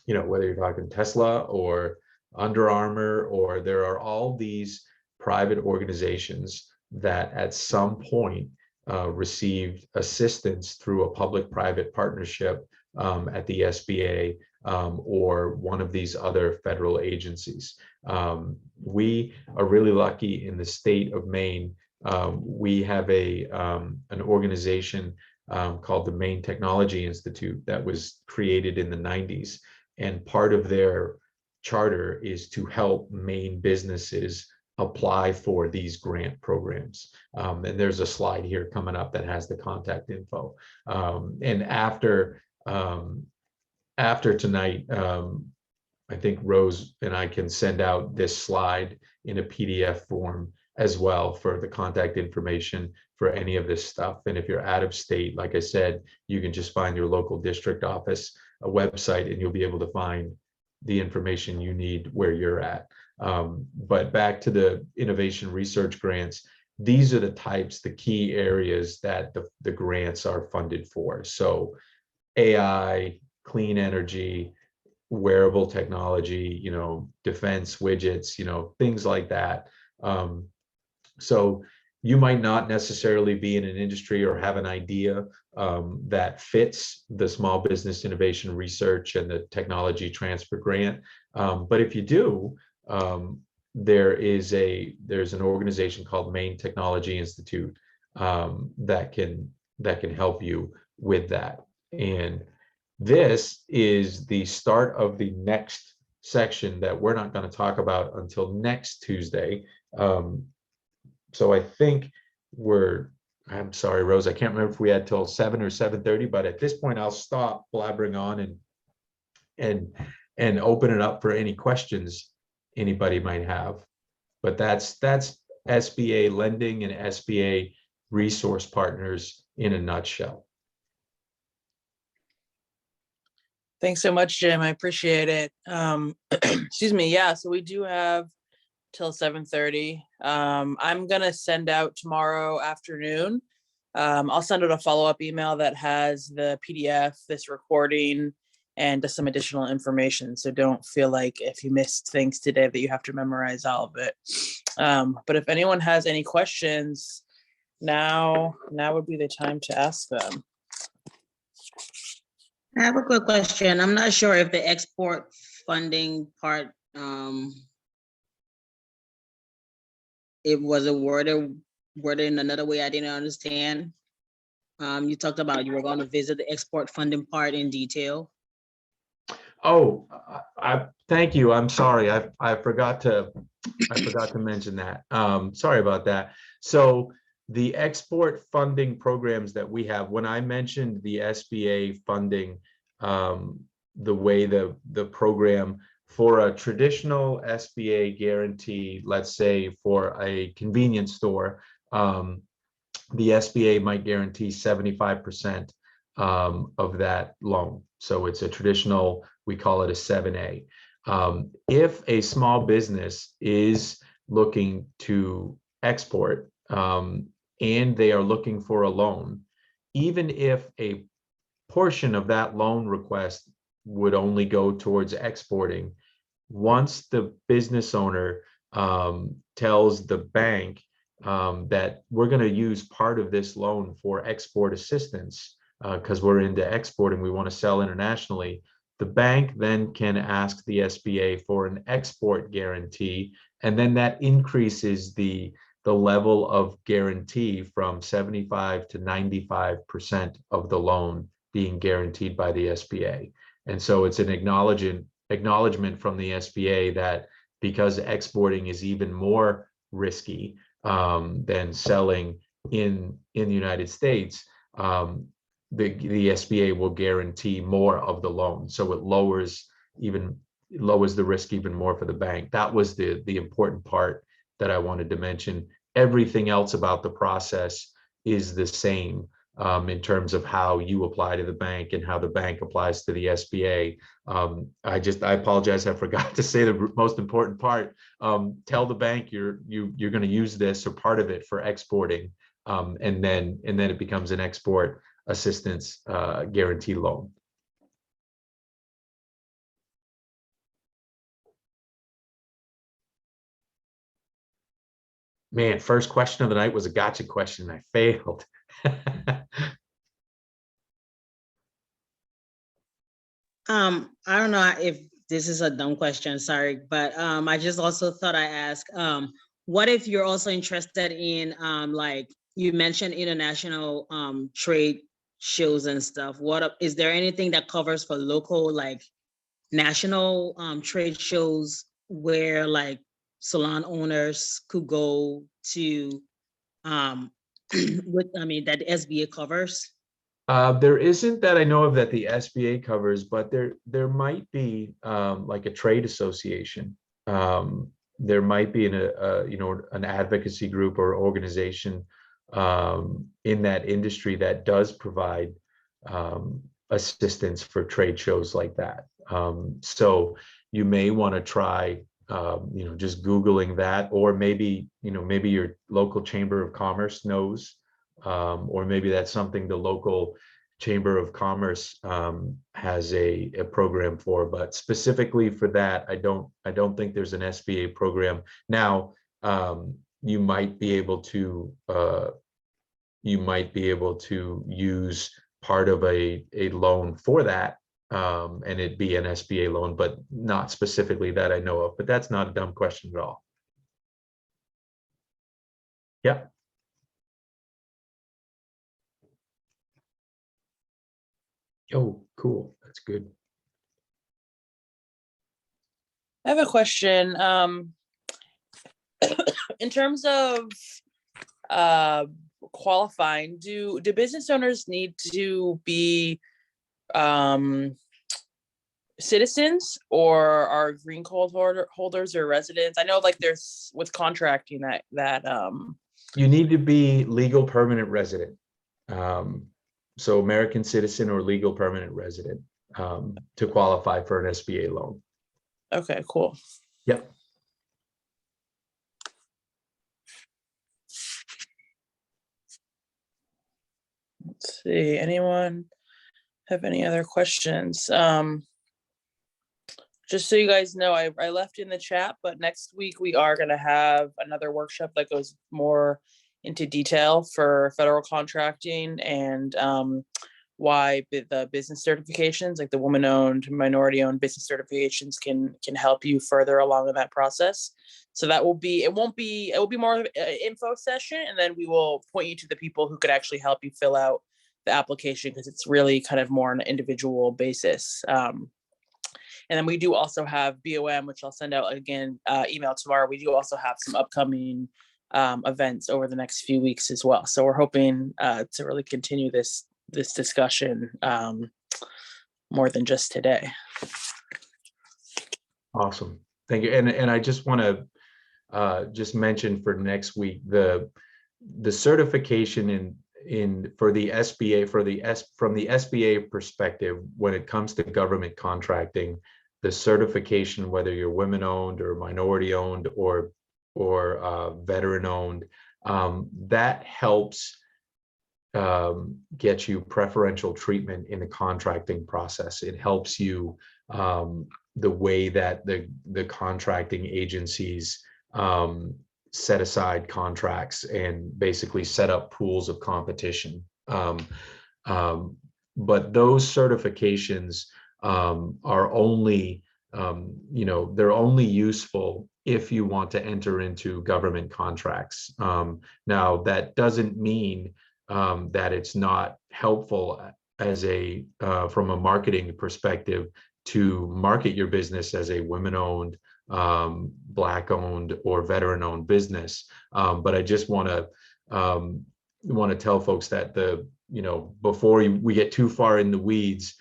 whether you're talking Tesla or Under Armour, or there are all these private organizations that at some point received assistance through a public-private partnership at the SBA or one of these other federal agencies. We are really lucky in the state of Maine. We have an organization called the Maine Technology Institute that was created in the 90s. And part of their charter is to help Maine businesses apply for these grant programs. And there's a slide here coming up that has the contact info. And after tonight, I think Rose and I can send out this slide in a PDF form as well for the contact information for any of this stuff. And if you're out of state, like I said, you can just find your local district office, a website, and you'll be able to find the information you need where you're at. But back to the innovation research grants, these are the key areas that the grants are funded for. So AI, clean energy, wearable technology, defense widgets, things like that. So you might not necessarily be in an industry or have an idea that fits the Small Business Innovation Research and the Technology Transfer Grant. But if you do, there's an organization called Maine Technology Institute that can help you with that. And this is the start of the next section that we're not going to talk about until next Tuesday. So I think I'm sorry, Rose, I can't remember if we had till 7 or 7:30, but at this point I'll stop blabbering on and open it up for any questions anybody might have. But that's SBA lending and SBA resource partners in a nutshell. Thanks so much, Jim. I appreciate it. Excuse me. Yeah, so we do have till 7:30. I'm gonna send out tomorrow afternoon. I'll send out a follow-up email that has the PDF, this recording, and just some additional information. So don't feel like if you missed things today that you have to memorize all of it. But if anyone has any questions, now would be the time to ask them. I have a quick question. I'm not sure if the export funding part, it was worded in another way I didn't understand. You talked about you were going to visit the export funding part in detail. Oh, thank you. I'm sorry. I forgot to mention that. Sorry about that. So the export funding programs that we have, when I mentioned the SBA funding, the way the program for a traditional SBA guarantee, let's say for a convenience store, the SBA might guarantee 75% of that loan. So it's a traditional, we call it a 7A. If a small business is looking to export and they are looking for a loan, even if a portion of that loan request would only go towards exporting, once the business owner tells the bank that we're going to use part of this loan for export assistance because we're into export and we want to sell internationally, the bank then can ask the SBA for an export guarantee, and then that increases the level of guarantee from 75 to 95% of the loan being guaranteed by the SBA. And so it's an acknowledgement from the SBA that because exporting is even more risky than selling in the United States, the SBA will guarantee more of the loan. So it lowers the risk even more for the bank. That was the important part that I wanted to mention. Everything else about the process is the same in terms of how you apply to the bank and how the bank applies to the SBA. I apologize, I forgot to say the most important part. Tell the bank you're going to use this or part of it for exporting, and then it becomes an export assistance guarantee loan. Man, first question of the night was a gotcha question. I failed. I don't know if this is a dumb question, sorry, but I just also thought I ask, what if you're also interested in like you mentioned international trade shows and stuff? Is there anything that covers for local, like national trade shows where like salon owners could go to that the SBA covers? There isn't that I know of that the SBA covers, but there might be like a trade association. There might be an advocacy group or organization in that industry that does provide assistance for trade shows like that. So you may want to try just Googling that, or maybe your local Chamber of Commerce knows, or maybe that's something the local Chamber of Commerce has a program for. But specifically for that, I don't think there's an SBA program. Now, you might be able to use part of a loan for that, and it'd be an SBA loan, but not specifically that I know of. But that's not a dumb question at all. Yeah. Oh, cool. That's good. I have a question. In terms of qualifying, do business owners need to be citizens, or are green card holders or residents? I know like there's with contracting that you need to be legal permanent resident. So American citizen or legal permanent resident to qualify for an SBA loan. Okay, cool. Yep. Let's see, anyone have any other questions? Just so you guys know, I left in the chat, but next week we are going to have another workshop that goes more into detail for federal contracting and why the business certifications, like the woman-owned, minority-owned business certifications, can help you further along in that process. So that will be, it will be more of an info session, and then we will point you to the people who could actually help you fill out the application, because it's really kind of more on an individual basis. And then we do also have BOM, which I'll send out again, email tomorrow. We do also have some upcoming events over the next few weeks as well. So we're hoping to really continue this discussion more than just today. Awesome. Thank you. And I just want to just mention for next week, the certification for the SBA, from the SBA perspective, when it comes to government contracting, the certification, whether you're women owned or minority owned or veteran owned, that helps get you preferential treatment in the contracting process. It helps you the way that the contracting agencies set aside contracts and basically set up pools of competition. But those certifications are only, they're only useful if you want to enter into government contracts. Now, that doesn't mean that it's not helpful as from a marketing perspective to market your business as a women-owned, Black-owned, or veteran-owned business. But I just want to tell folks that before we get too far in the weeds,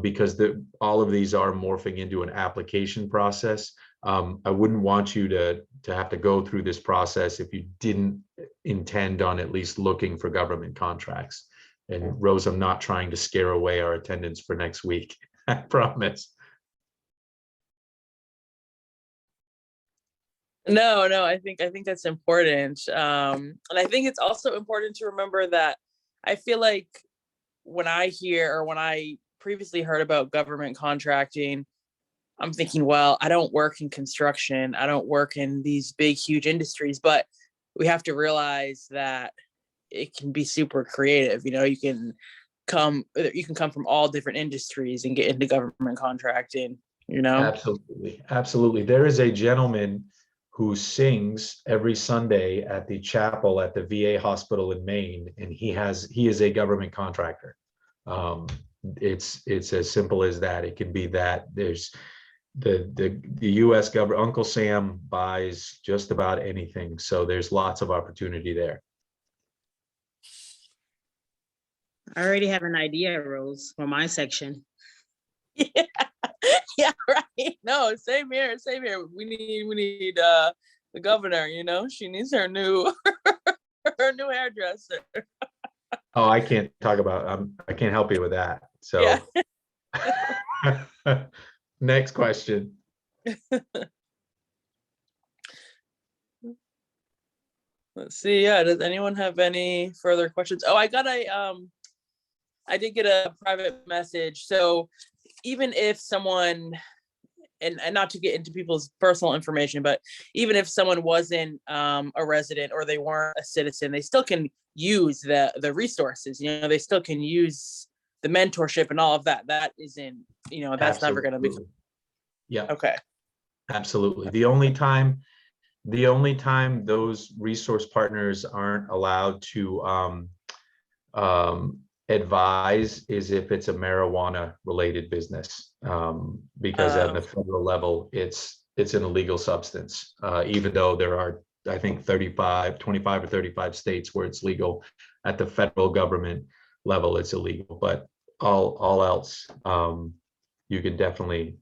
because all of these are morphing into an application process. I wouldn't want you to have to go through this process if you didn't intend on at least looking for government contracts. And Rose, I'm not trying to scare away our attendance for next week. I promise. No, I think that's important. And I think it's also important to remember that I feel like when I previously heard about government contracting, I'm thinking, well, I don't work in construction. I don't work in these big, huge industries, but we have to realize that it can be super creative. You can come from all different industries and get into government contracting, Absolutely. There is a gentleman who sings every Sunday at the chapel at the VA hospital in Maine, and he is a government contractor. It's as simple as that. It can be that. There's the U.S. government. Uncle Sam buys just about anything, so there's lots of opportunity there. I already have an idea, Rose, for my section. Yeah, right. No, same here. We need the governor. She needs her new hairdresser. Oh, I can't talk about. I can't help you with that. So, yeah. Next question. Let's see. Yeah, does anyone have any further questions? Oh, I did get a private message. So even if someone, and not to get into people's personal information, but even if someone wasn't a resident or they weren't a citizen, they still can use the resources. They still can use the mentorship and all of that. That isn't, that's never going to be. Yeah. Okay. Absolutely. The only time those resource partners aren't allowed to advise is if it's a marijuana related business, because at the federal level, it's an illegal substance, even though there are, I think, 25 or 35 states where it's legal. At the federal government level, it's illegal, but all else, you can definitely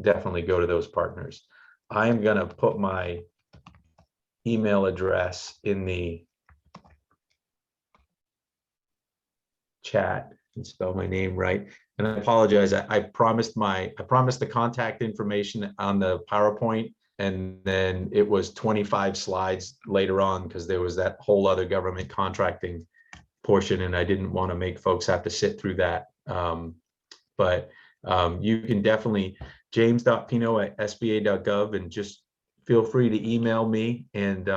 go to those partners. I am going to put my email address in the chat and spell my name right. And I apologize. I promised the contact information on the PowerPoint, and then it was 25 slides later on because there was that whole other government contracting portion, and I didn't want to make folks have to sit through that. But you can definitely james.pino@sba.gov, and just feel free to email me, and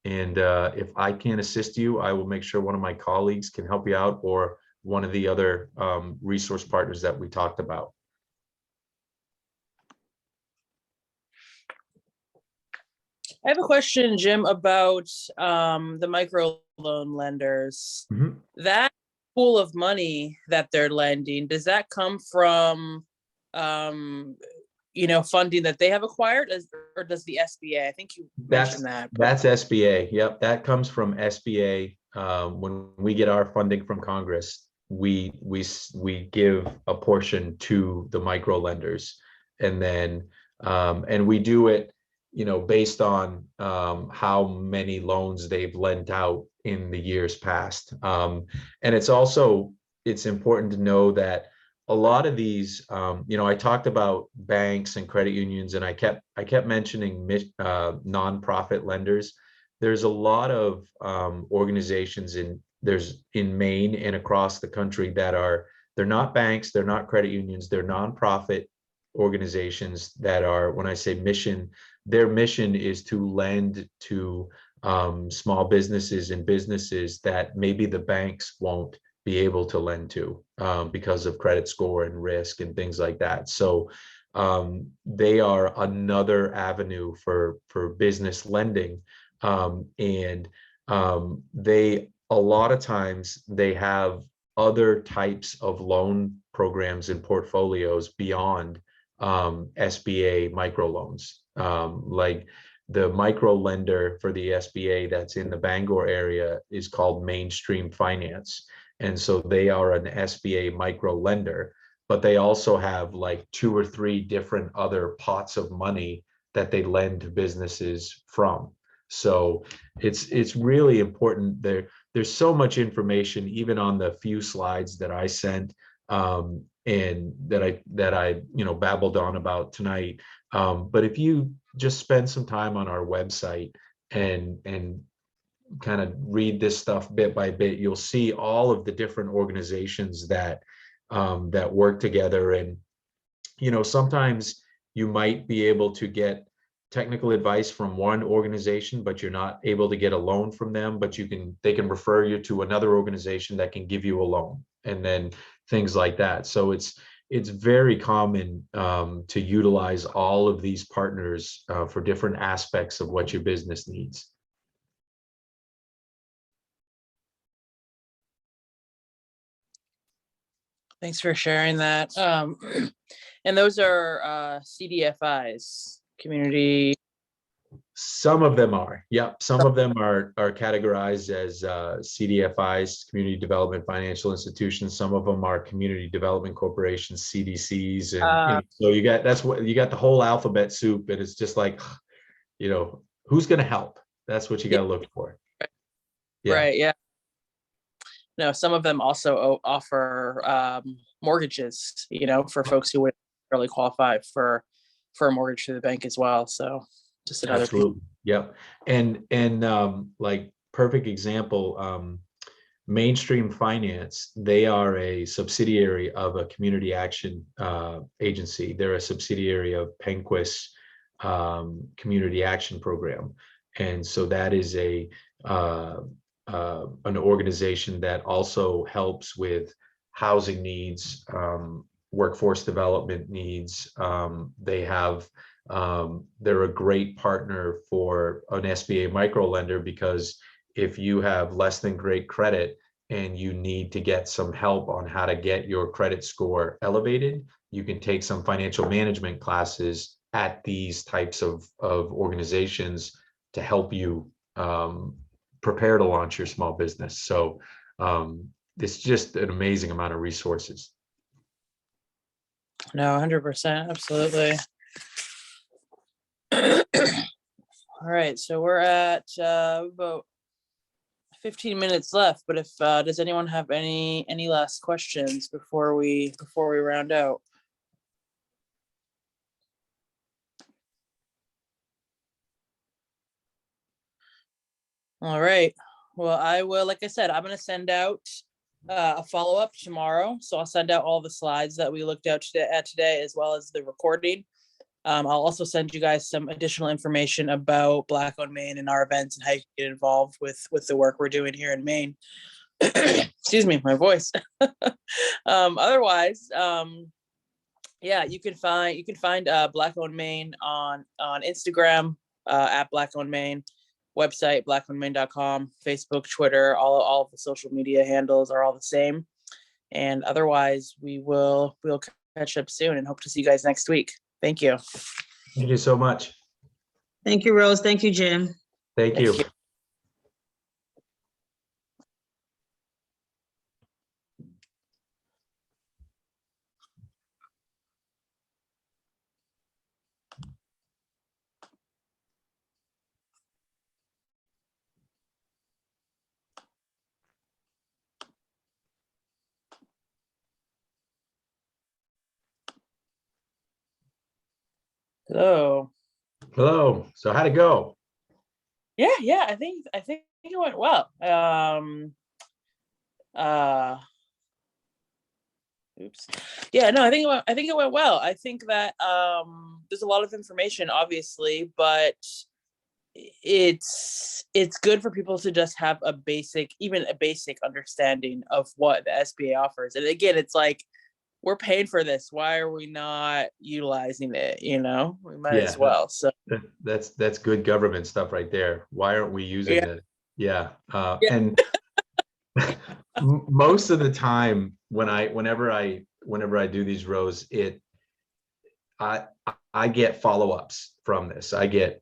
if I can assist you, I will make sure one of my colleagues can help you out, or one of the other resource partners that we talked about. I have a question, Jim, about the micro loan lenders. Mm-hmm. That pool of money that they're lending, does that come from funding that they have acquired, or does the SBA? I think you mentioned that. That's SBA. Yep, that comes from SBA. When we get our funding from Congress, we give a portion to the micro lenders, and then and we do it, based on how many loans they've lent out in the years past. And it's important to know that a lot of these, I talked about banks and credit unions, and I kept mentioning nonprofit lenders. There's a lot of organizations in Maine and across the country they're not banks, they're not credit unions, they're nonprofit organizations that are, when I say mission, their mission is to lend to small businesses and businesses that maybe the banks won't be able to lend to because of credit score and risk and things like that. So they are another avenue for business lending, and they, a lot of times they have other types of loan programs and portfolios beyond SBA micro loans. Like the micro lender for the SBA that's in the Bangor area is called Mainstream Finance. And so they are an SBA micro lender, but they also have like 2 or 3 different other pots of money that they lend to businesses from. So it's really important. There's so much information, even on the few slides that I sent, and that I babbled on about tonight. But if you just spend some time on our website and kind of read this stuff bit by bit, you'll see all of the different organizations that work together. And sometimes you might be able to get technical advice from one organization, but you're not able to get a loan from them, but they can refer you to another organization that can give you a loan, and then things like that. So it's very common to utilize all of these partners for different aspects of what your business needs. Thanks for sharing that. And those are CDFIs, community. Some of them are, yep. Some of them are categorized as CDFIs, community development financial institutions. Some of them are community development corporations, CDCs, and so you got the whole alphabet soup, and it's just like, who's going to help? That's what you got to look for. Yeah. Right. Yeah. No, some of them also offer mortgages, for folks who would really qualify for a mortgage through the bank as well. So just another absolutely. Yep. And like perfect example, Mainstream Finance, they are a subsidiary of a community action agency. They're a subsidiary of Penquist community action program. And so that is an organization that also helps with housing needs, workforce development needs. They're a great partner for an SBA micro lender, because if you have less than great credit and you need to get some help on how to get your credit score elevated, you can take some financial management classes at these types of organizations to help you prepare to launch your small business. So it's just an amazing amount of resources. No, 100%, absolutely. All right, so we're at about 15 minutes left, but if does anyone have any last questions before we round out? All right. Well, I will, like I said, I'm going to send out a follow-up tomorrow. So I'll send out all the slides that we looked at today, as well as the recording. I'll also send you guys some additional information about Black-Owned Maine and our events and how you can get involved with the work we're doing here in Maine. Excuse me, my voice. Otherwise, yeah, you can find Black-Owned Maine on Instagram at Black-Owned Maine, website blackownedmaine.com, Facebook, Twitter, all of the social media handles are all the same. And otherwise, we'll catch up soon and hope to see you guys next week. Thank you. Thank you so much. Thank you, Rose. Thank you, Jim. Thank you. Hello. Hello. So how'd it go? Yeah. I think it went well. Oops. Yeah, no, I think it went well. I think that there's a lot of information, obviously, but it's good for people to just have even a basic understanding of what the SBA offers. And again, it's like, we're paying for this. Why are we not utilizing it? We might Yeah, as well. So that's good government stuff right there. Why aren't we using yeah, it? Yeah. yeah, And most of the time whenever I do these rows, I I get follow-ups from this.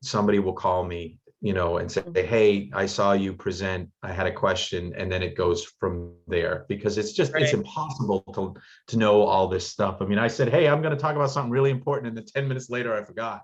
Somebody will call me, and say, hey, I saw you present, I had a question, and then it goes from there, because it's right. impossible to know all this stuff. I mean, I said, hey, I'm going to talk about something really important, and then 10 minutes later I forgot.